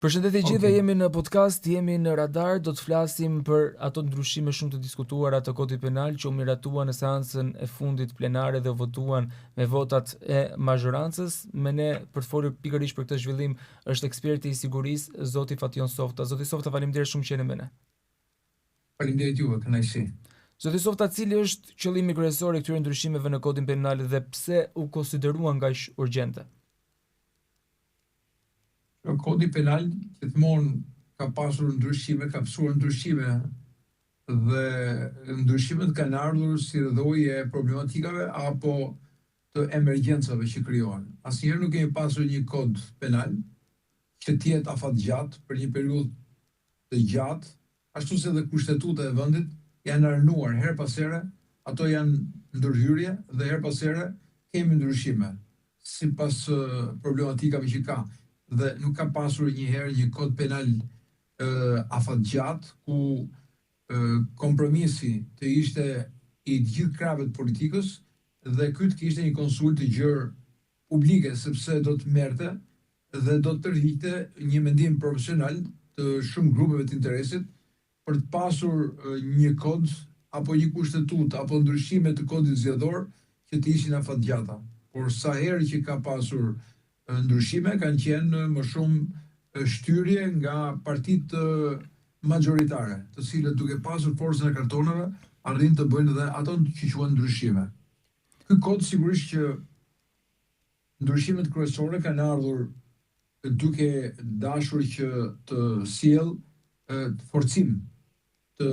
Përshëndetje gjithëve, Okay. jemi në podcast, jemi në radar, do të flasim për ato ndryshime shumë të diskutuara të kodit penal që u miratuan në seancën e fundit plenare dhe u votuan me votat e mazhorancës. Me ne për të folur pikërisht për këtë zhvillim është eksperti i sigurisë, zoti Fation Softa. Zoti Softa, faleminderit shumë që jeni me ne. Faleminderit juve, kënaqësi. Zoti Softa, cili është qëllimi kryesor i këtyre ndryshimeve në kodin penal dhe pse u konsideruan kaq urgjente? Kodi penal gjithmonë ka pasur ndryshime, ka pësuar ndryshime dhe ndryshimet kanë ardhur si rrëdhojë e problematikave apo të emergjencave që krijohen. Asnjëherë nuk kemi pasur një kod penal që të jetë afatgjatë për një periudhë të gjatë, ashtu se dhe kushtetuta e vendit janë arnuar her pas here, ato janë ndërhyrje dhe her pas here kemi ndryshime sipas problematikave që ka. Dhe nuk ka pasur njëherë një kod penal afatgjat ku kompromisi të ishte i gjithë krahëve të politikës dhe ky të kishte një konsult të gjerë publike, sepse do të merrte dhe do të tërhiqte një mendim profesional të shumë grupeve të interesit për të pasur një kod apo një kushtetutë apo ndryshime të kodit zgjedhor që të ishin afatgjata. Por sa herë që ka pasur ndryshime kanë qenë më shumë shtyrje nga partitë majoritare, të cilët duke pasur forcën e kartonave arrin të bëjnë edhe ato që quhen ndryshime. Ky kod sigurisht që ndryshimet kryesore kanë ardhur duke dashur që të sjell forcim të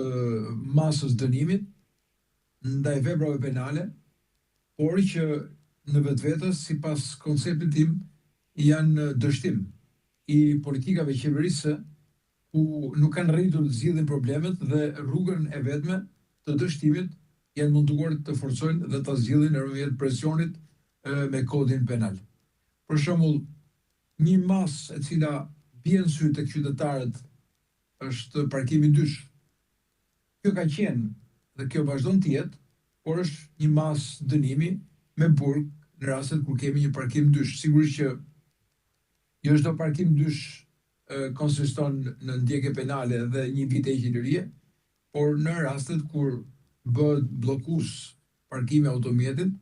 masës dënimit ndaj veprave penale, por që në vetvetes sipas konceptit tim janë dështim i politikave qeverisë ku nuk kanë rritur të zgjidhin problemet dhe rrugën e vetme të dështimit janë munduar të forcojnë dhe ta zgjidhin nëpërmjet presionit me kodin penal. Për shembull, një masë e cila bie në sy tek qytetarët është parkimi dysh. Kjo ka qenë dhe kjo vazhdon të jetë, por është një masë dënimi me burg në rastet kur kemi një parkim dysh. Sigurisht që jo çdo parkim dysh konsiston në ndjekje penale dhe një vit heqje lirie, por në rastet kur bëhet bllokues parkimi automjetit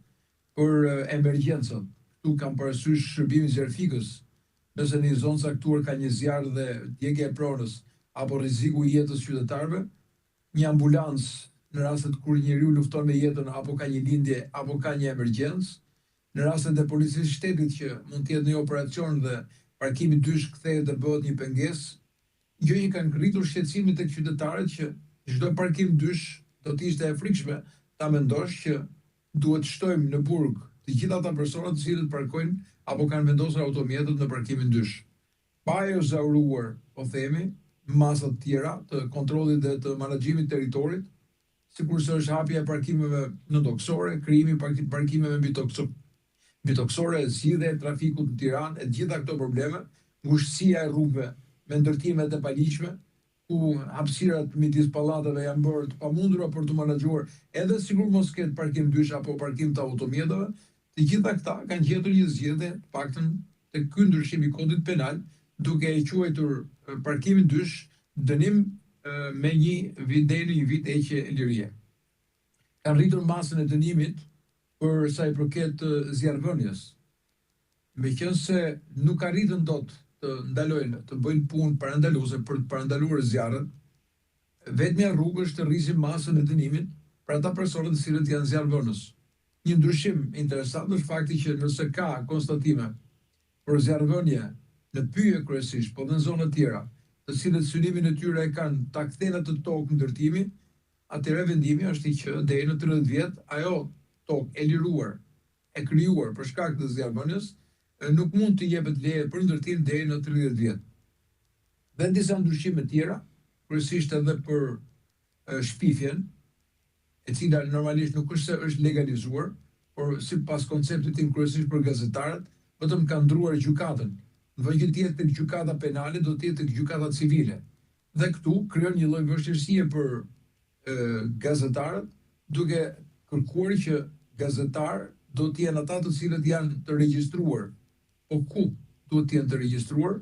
për emergjencën. Ktu kam parasysh shërbimin zjarfikës, nëse në një zonë caktuar ka një zjarr dhe djegja e pronës apo rreziku i jetës qytetarëve, një ambulancë në rastet kur njeriu lufton me jetën apo ka një lindje apo ka një emergjencë, në rastet e policisë së shtetit që mund të jetë një operacion dhe parkimi dysh kthehet dhe bëhet një pengesë, gjë që kanë ngritur shqetësimin tek qytetarët që çdo parkim dysh do të ishte e frikshme ta mendosh që duhet shtojmë në burg të gjithë ata personat të cilët parkojnë apo kanë vendosur automjetët në parkimin dysh. Pa e zauruar, po themi, masa të tjera të kontrollit dhe të menaxhimit të territorit, sikurse është hapja e parkimeve në toksore, krijimi i parkimeve mbi toksore, zgjidhja e trafikut në Tiranë, e gjitha këto probleme, ngushtësia e rrugëve me ndërtimet e paligjshme, ku hapësirat midis pallateve janë bërë të pamundura për të menaxhuar, edhe sikur mos ketë parkim dysh apo parkim të automjeteve, të gjitha këta kanë gjetur një zgjidhje, të paktën tek ky ndryshim i kodit penal, duke e quajtur parkimin dysh dënim me një vit heqje lirie. Kanë rritur masën e dënimit për sa i përket zjarrvënies. Meqense nuk arritën dot të ndalojnë, të bëjnë punë parandaluese për të parandaluar zjarrin, vetmja rrugë është të rrisim masën e dënimit për ata personat të cilët janë zjarrvënës. Një ndryshim interesant është fakti që nëse ka konstatime për zjarrvënie në pyje kryesisht, po dhe në zona tjera, të cilët synimin e tyre e kanë ta kthejnë atë tokë ndërtimi, atëherë vendimi është i që deri në 30 vjet ajo tokë e liruar, e krijuar për shkak të zjarrvënies, nuk mund të jepet leje për ndërtim deri në 30 vjet. Dhe disa ndryshime tjera, kryesisht edhe për shpifjen, e cila normalisht nuk është se është legalizuar, por sipas konceptit tim kryesisht për gazetarët, vetëm ka ndruar gjykatën. Në vend që të jetë tek gjykata penale, do të jetë tek gjykata civile. Dhe këtu krijon një lloj vështirësie për gazetarët, duke kërkuar që gazetar do të jenë ata të cilët janë të regjistruar. Po ku duhet të jenë të regjistruar?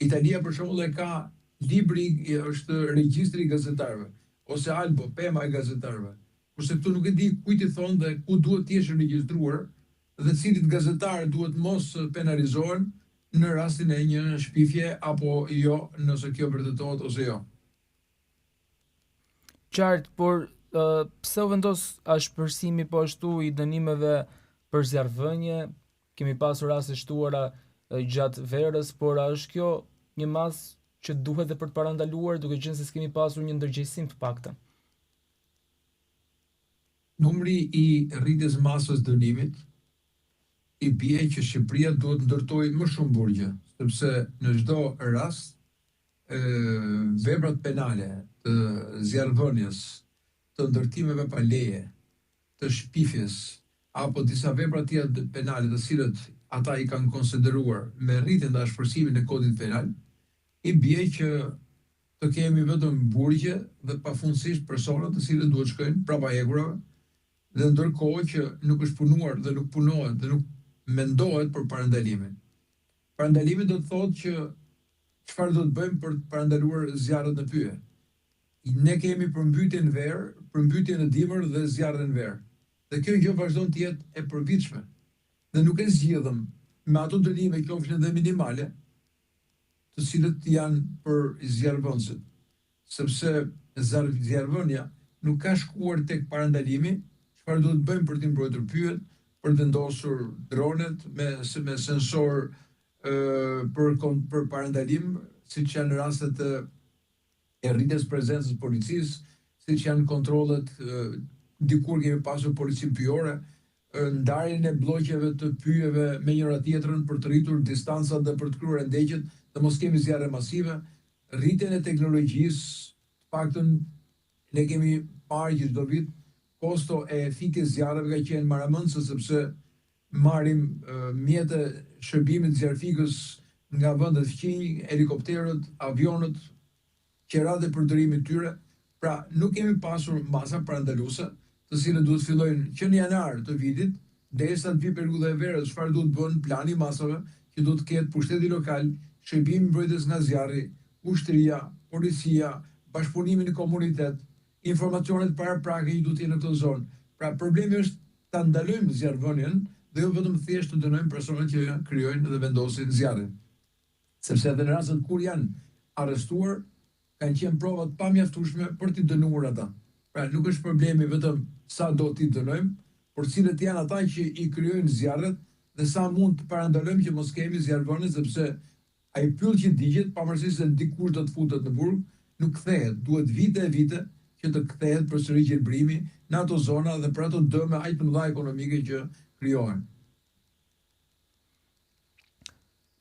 Italia për shembull e ka libri, është regjistri i gazetarëve, ose albo, pema e gazetarëve. Kurse këtu nuk e di kujt i thon dhe ku duhet të jesh regjistruar dhe cilit gazetar duhet mos penalizohen në rastin e një shpifje apo jo, nëse kjo vërtetohet ose jo. Qartë, por pse u vendos ashpërsimi po ashtu i dënimeve për zjarrvënie? Kemi pasur raste shtuara gjatë verës, por a është kjo një masë që duhet dhe për të parandaluar, duke qenë se s'kemi pasur një ndërgjegjësim të paktën? Numri i rritjes masës dënimit i bie që Shqipëria duhet ndërtojë më shumë burgje, sepse në çdo rast veprat penale të zjarrvënies, të ndërtimeve pa leje, të shpifjes apo disa vepra tjera penale të cilët ata i kanë konsideruar me rritjen dhe ashpërsimin e kodit penal, i bie që të kemi vetëm burgje dhe pafundësisht persona të cilët duhet shkojnë prapa hekurave, dhe ndërkohë që nuk është punuar dhe nuk punohet dhe nuk mendohet për parandalimin. Parandalimi do të thotë që çfarë do të bëjmë për të parandaluar zjarret në pyje. Ne kemi përmbytjen verë, përmbytjen në dimër dhe zjarrin verë. Dhe kjo gjë vazhdon të jetë e përditshme. Dhe nuk e zgjidhëm me ato dënime qofshin edhe minimale, të cilët janë për zjarrvënësit, sepse zjarrvënia nuk ka shkuar tek parandalimi, çfarë do të bëjmë për të mbrojtur pyjet, për të vendosur dronet me sensor për parandalim, siç janë rastet e rritjes prezencës policisë, siç janë kontrollet, dikur kemi pasur policin pyjore, ndarjen e bllokeve të pyjeve me njëra tjetrën për të rritur distancat dhe për të kryer ndegjet dhe mos kemi zjarre masive, rritjen e teknologjisë, paktën ne kemi parë që çdo vit kosto e fikjes zjarreve ka qenë maramëndse, sepse marrim mjete shërbimit zjarfikës nga vendet fqinj, helikopterët, avionët, qerat e përdorimit tyre. Pra, nuk kemi pasur masa parandaluese, të cilët duhet fillojnë që në janar të vitit, derisa të vi periudha e verës, çfarë duhet bën plani masave, që duhet të ketë pushteti lokal, shërbimi mbrojtjes nga zjarri, ushtria, policia, bashkëpunimi në komunitet, informacionet paraprake që duhet të jenë në këtë zonë. Pra, problemi është ta ndalojmë zjarrvënien dhe jo vetëm thjesht të dënojmë personat që krijojnë dhe vendosin zjarrin. Sepse edhe në rastet kur janë arrestuar, kanë qenë provat pa mjaftueshme për t'i dënuar ata. Pra, nuk është problemi vetëm sa do t'i dënojmë, por cilët janë ata që i krijojnë zjarret dhe sa mund të parandalojmë që mos kemi zjarrvënie, sepse ai pyll që digjet, pavarësisht se dikush do të futet në burg, nuk kthehet. Duhet vite e vite që të kthehet përsëri gjelbrimi në ato zona dhe për ato dëme aq të mëdha ekonomike që krijohen.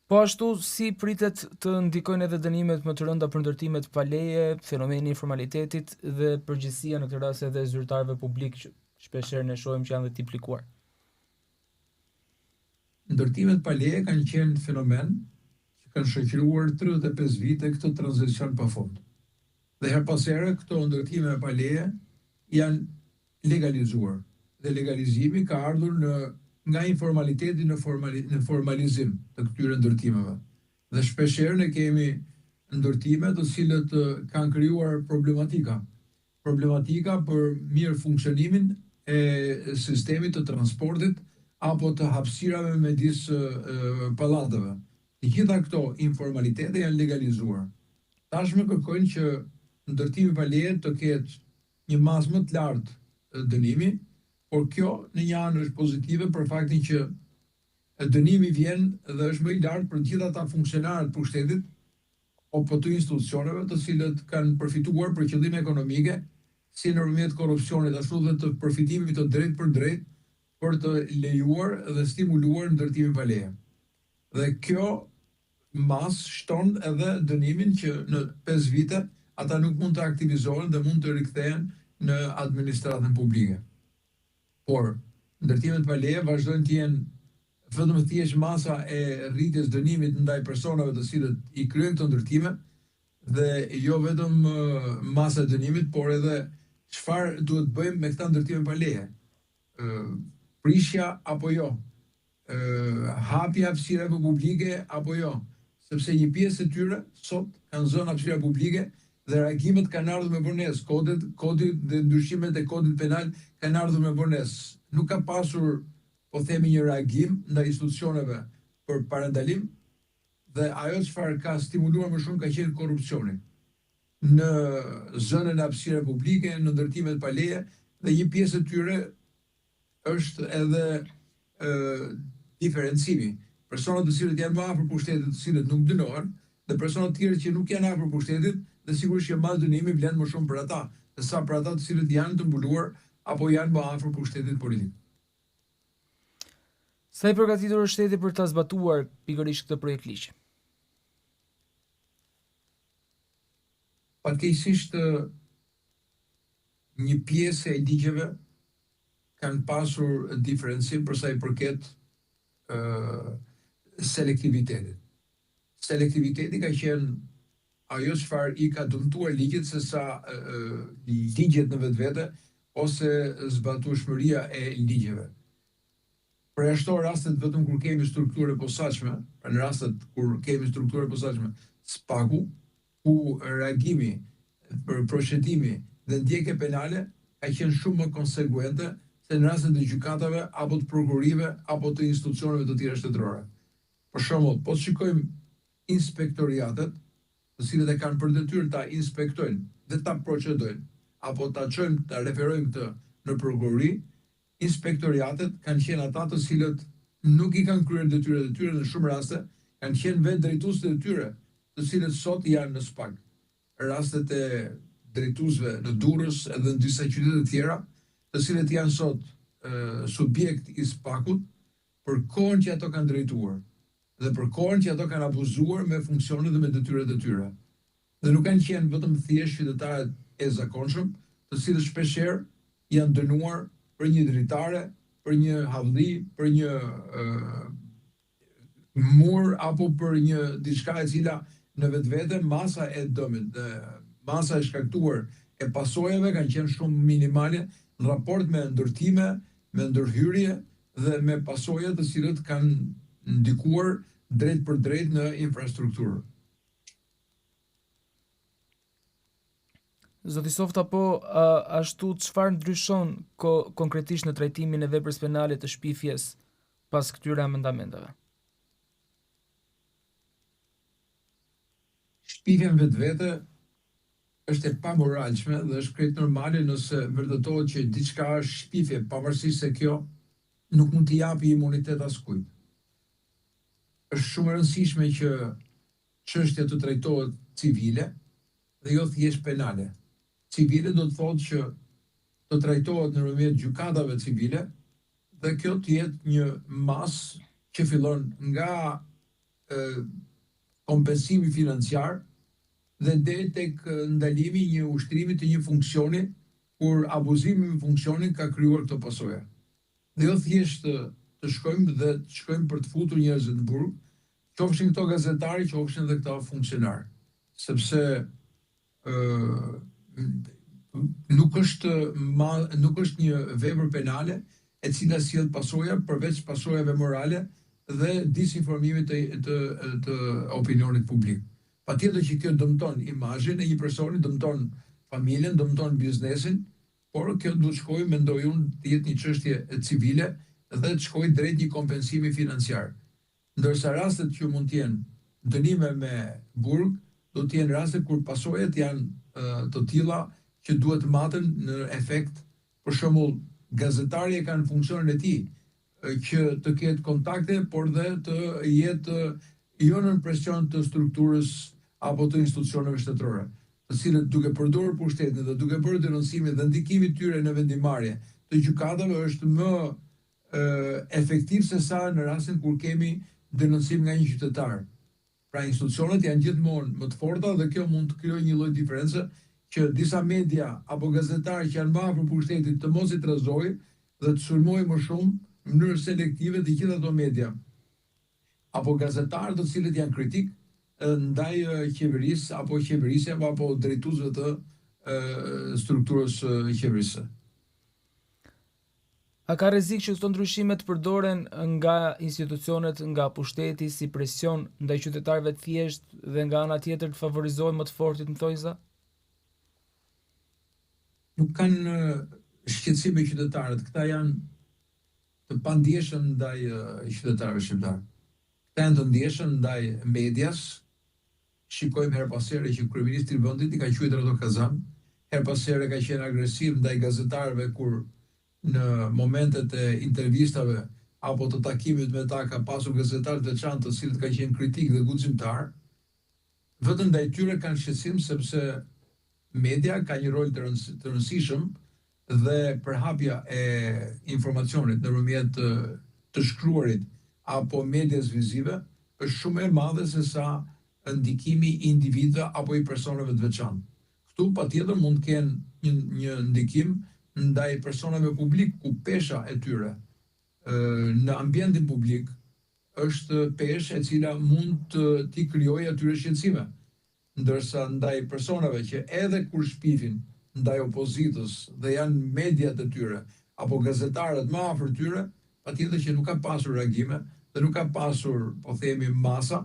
Po ashtu, si pritet të ndikojnë edhe dënimet më të rënda për ndërtimet pa leje, fenomeni i informalitetit dhe përgjegjësia në këtë rast edhe zyrtarëve publik që shpeshherë ne shohim që janë dhe tiplikuar? Ndërtimet pa leje kanë qenë fenomen që kanë shoqëruar 35 vite këtë tranzicion pafund. Dhe her pas here këto ndërtime pa leje janë legalizuar. Dhe legalizimi ka ardhur nga informaliteti në formalizim të këtyre ndërtimeve. Dhe shpeshherë ne kemi ndërtime të cilët kanë krijuar problematika. Problematika për mirë funksionimin e sistemit të transportit apo të hapësirave midis pallateve. Të gjitha këto informalitete janë legalizuar. Tashmë kërkojnë që ndërtimi pa leje të ketë një masë më të lartë dënimi, por kjo në një anë është pozitive për faktin që dënimi vjen dhe është më i lartë për gjithë ata funksionarët të pushtetit apo të institucioneve të cilët kanë përfituar për qëllime ekonomike, si nëpërmjet korrupsionit ashtu dhe të përfitimit të drejtë për drejtë për të lejuar dhe stimuluar ndërtimin pa leje. Dhe kjo mas shton edhe dënimin që në 5 vite ata nuk mund të aktivizohen dhe mund të rikthehen në administratën publike. Por, ndërtimet pa leje vazhdojnë të jenë vetëm thjesht masa e rritjes dënimit ndaj personave të cilët i kryejnë këto ndërtime dhe jo vetëm masa e dënimit, por edhe çfarë duhet bëjmë me këta ndërtime pa leje. Prishja apo jo? Hapja hapësirave publike apo jo? sepse një pjesë e tyre sot kanë zënë hapësira publike dhe reagimet kanë ardhur me vonesë. Kodi dhe ndryshimet e kodit penal kanë ardhur me vonesë. Nuk ka pasur, po themi, një reagim ndaj institucioneve për parandalim dhe ajo çfarë ka stimuluar më shumë ka qenë korrupsioni në zënën e hapësirave publike, në ndërtimet pa leje, dhe një pjesë e tyre është edhe diferencimi. Personat të cilët janë më afër pushtetit, të cilët nuk dënohen, dhe personat të tjerë që nuk janë afër pushtetit, dhe sigurisht që mbas dënimi vlen më shumë për ata, se sa për ata të cilët janë të mbuluar apo janë më afër pushtetit politik. Sa i përgatitur është shteti për ta zbatuar pikërisht këtë projekt ligji? Fatkeqësisht një pjesë e ligjeve kanë pasur diferencim për sa i përket selektivitetit. Selektiviteti ka qenë ajo çfarë i ka dëmtuar ligjet se sa ligjet në vetvete ose zbatueshmëria e ligjeve. Përjashton rastet vetëm kur kemi strukturë posaçme, në rastet kur kemi strukturë posaçme, spaku, ku reagimi për procedimi dhe ndjekje penale ka qenë shumë më konsekuente se në rastet e gjykatave apo të prokurorive apo të institucioneve të tjera shtetërore. Për shembull, po shikojmë inspektoriatet, të cilët e kanë për detyrë ta inspektojnë dhe ta procedojnë, apo ta çojmë, ta referojmë këtë në prokurori, inspektoriatet kanë qenë ata të cilët nuk i kanë kryer detyrat e tyre në shumë raste, kanë qenë vetë drejtuesët e tyre, të cilët sot janë në SPAK. Rastet e drejtuesve në Durrës edhe në disa qytete të tjera, të cilët janë sot subjekt i SPAK-ut për kohën që ato kanë drejtuar dhe për kohën që ato kanë abuzuar me funksionet dhe me detyrat e tyre. Dhe nuk kanë qenë vetëm thjesht qytetarët e zakonshëm, të cilët shpeshherë janë dënuar për një dritare, për një halli, për një mur apo për një diçka e cila në vetvete masa e dëmit, masa e shkaktuar e pasojave kanë qenë shumë minimale në raport me ndërtime, me ndërhyrje dhe me pasoja të cilët kanë ndikuar drejt për drejt në infrastrukturë. Zoti Softa, po ashtu çfarë ndryshon konkretisht në trajtimin e veprës penale të shpifjes pas këtyre amendamenteve? Shpifja në vetvete është e pamoralshme dhe është krejt normale nëse vërtetohet që diçka është shpifje, pavarësisht se kjo nuk mund t'i japi imunitet askujt. Është shumë e rëndësishme që çështja të trajtohet civile dhe jo thjesht penale. Civile do të thotë që të trajtohet nëpërmjet gjykatave civile dhe kjo të jetë një masë që fillon nga kompensimi financiar dhe deri tek ndalimi i një ushtrimi të një funksioni kur abuzimi me funksionin ka krijuar këto pasoja. Dhe jo thjesht të shkojmë dhe të shkojmë për të futur njerëzit në burg, qofshin këto gazetari, qofshin edhe këta funksionar, sepse nuk është një vepër penale e cila sjell pasoja përveç pasojave morale dhe disinformimit të opinionit publik. Patjetër që kjo dëmton imazhin e një personi, dëmton familjen, dëmton biznesin, por kjo duhet shkojë, mendoj unë, të jetë një çështje civile dhe të shkojë drejt një kompensimi financiar. Ndërsa rastet që mund të jenë dënime me burg, do të jenë raste kur pasojat janë të tilla që duhet maten në efekt. Për shembull, gazetari e kanë funksionin e tij që të ketë kontakte, por dhe të jetë jo në presion të strukturës apo të institucioneve shtetërore, të cilët duke përdorur pushtetin dhe duke bërë denoncimin dhe ndikimin tyre në vendimarrje të gjykatave është më efektiv se sa në rastin kur kemi denoncim nga një qytetar. Pra institucionet janë gjithmonë më të forta dhe kjo mund të krijojë një lloj diferencë që disa media apo gazetarë që janë më afër pushtetit të mos i trazojë dhe të sulmojë më shumë në mënyrë selektive të gjitha ato media apo gazetarë të cilët janë kritik ndaj qeverisë apo qeverisjeve apo drejtuesve të strukturës qeverisë. A ka rrezik që këto ndryshime të përdoren nga institucionet, nga pushteti si presion ndaj qytetarëve të thjeshtë dhe nga ana tjetër të favorizojnë më të fortit në thojza? Nuk kanë shqetësime qytetarët, këta janë të pandjeshëm ndaj qytetarëve shqiptar. Këta janë të ndjeshëm ndaj medias. Shikojmë her pas here që kryeministri i vendit i ka quajtur ato kazan, her pas here ka qenë agresiv ndaj gazetarëve kur në momentet e intervistave apo të takimit me ta ka pasur gazetarë të veçantë të cilët kanë qenë kritik dhe guximtar. Vetëm ndaj tyre kanë shqetësim sepse media ka një rol të rëndësishëm dhe përhapja e informacionit nëpërmjet të shkruarit apo medias vizive është shumë e madhe se sa ndikimi i individëve apo i personave të veçantë. Këtu patjetër mund të kenë një ndikim ndaj personave publik ku pesha e tyre në ambientin publik është peshë e cila mund të t'i krijojë atyre shqetësime. Ndërsa ndaj personave që edhe kur shpifin ndaj opozitës dhe janë mediat e tyre apo gazetarët më afër tyre, patjetër që nuk ka pasur reagime dhe nuk ka pasur, po themi, masa,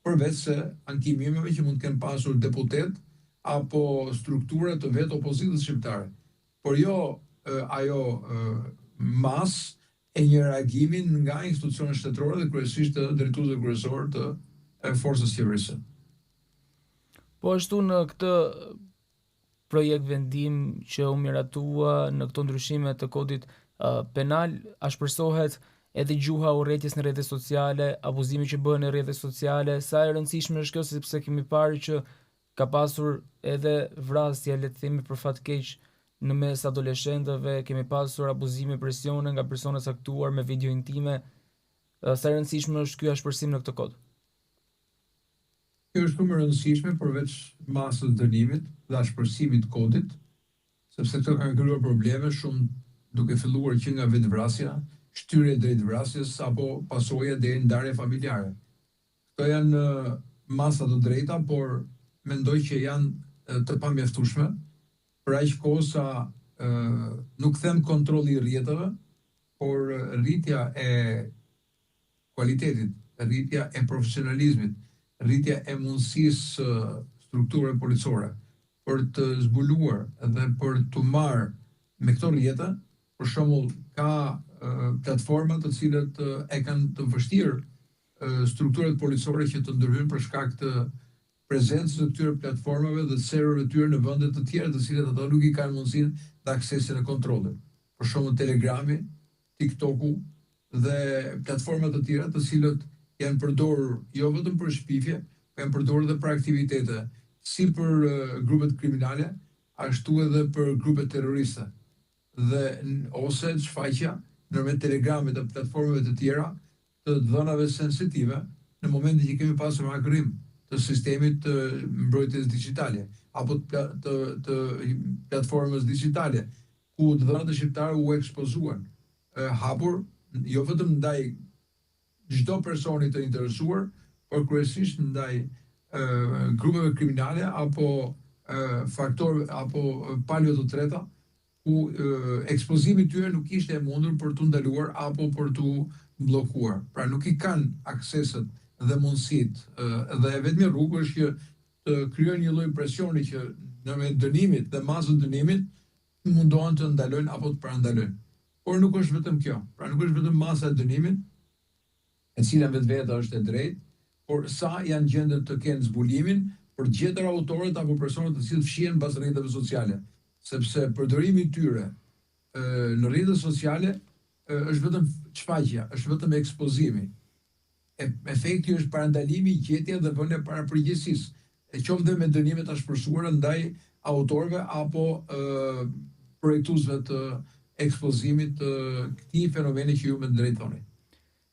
përveç se ankimimeve që mund të kenë pasur deputet apo struktura të vetë opozitës shqiptare. Por jo ajo mas e një reagimin nga institucionet shtetërore dhe kryesisht të drejtuesve kryesor të forcës qeverisë. Po ashtu në këtë projekt vendim që u miratua në këto ndryshime të kodit penal, shpresohet edhe gjuha urrëties në rrjetet sociale, abuzimi që bëhen në rrjetet sociale, sa e rëndësishme është kjo sepse kemi parë që ka pasur edhe vrasje, le të themi, për fat keq në mes adoleshentëve, kemi pasur abuzime, presione nga persona caktuar me video intime. Sa e rëndësishme është ky ashpërsim në këtë kod? Kjo është shumë e rëndësishme përveç masës dënimit dhe ashpërsimit të kodit, sepse këto kanë krijuar probleme shumë duke filluar që nga vetvrasja, shtyrje drejt vrasjes apo pasojë deri në ndarje familjare. Këto janë masa të drejta, por mendoj që janë të pamjaftueshme për aq kohë sa nuk them kontrolli i rrjeteve, por rritja e kualitetit, rritja e profesionalizmit, rritja e mundësisë strukturave policore për të zbuluar dhe për të marrë me këto rrjete, për shembull ka platforma të cilët e kanë të vështirë strukturat policore që të ndërhyjnë për shkak të prezencës së këtyre platformave dhe serverëve të tyre në vende të tjera të cilat ato nuk i kanë mundësinë dhe aksesin e kontrollit. Për shembull Telegrami, TikToku dhe platforma të tjera të cilët janë përdorur jo vetëm për shpifje, por janë përdorur edhe për aktivitete si për grupet kriminale, ashtu edhe për grupe terroriste. Dhe ose shfaqja ndërmjet Telegramit dhe platformave të tjera të dhënave sensitive në momentin që kemi pasur hakerim të sistemit të mbrojtjes digjitale apo të platformës digjitale ku të dhënat e shqiptarëve u ekspozuan hapur jo vetëm ndaj çdo personi të interesuar, por kryesisht ndaj grupeve kriminale apo faktorëve apo palëve të treta ku ekspozimi i tyre nuk ishte e mundur për t'u ndaluar apo për t'u bllokuar. Pra nuk i kanë akseset dhe mundësitë dhe vetëm rrugë është që të krijojnë një lloj presioni që në dënimit dhe masën dënimit mundohen të ndalojnë apo të parandalojnë. Por nuk është vetëm kjo. Pra nuk është vetëm masa e dënimit, e cila vetvete është e drejtë, por sa janë gjendër të kenë zbulimin për të gjetur autorët apo personat të cilët fshihen pas rrjeteve sociale, sepse përdorimi i tyre në rrjetet sociale është vetëm shfaqja, është vetëm ekspozimi. Efekti është parandalimi, gjetja dhe vënia para përgjegjësisë, e qoftë dhe me dënime të shpërsuara ndaj autorëve apo projektuesve të ekspozimit të këtij fenomeni që ju më drejtoni.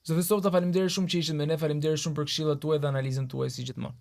Zoti Softa, faleminderit shumë që ishit me ne, faleminderit shumë për këshillat tuaja dhe analizën tuaj si gjithmonë.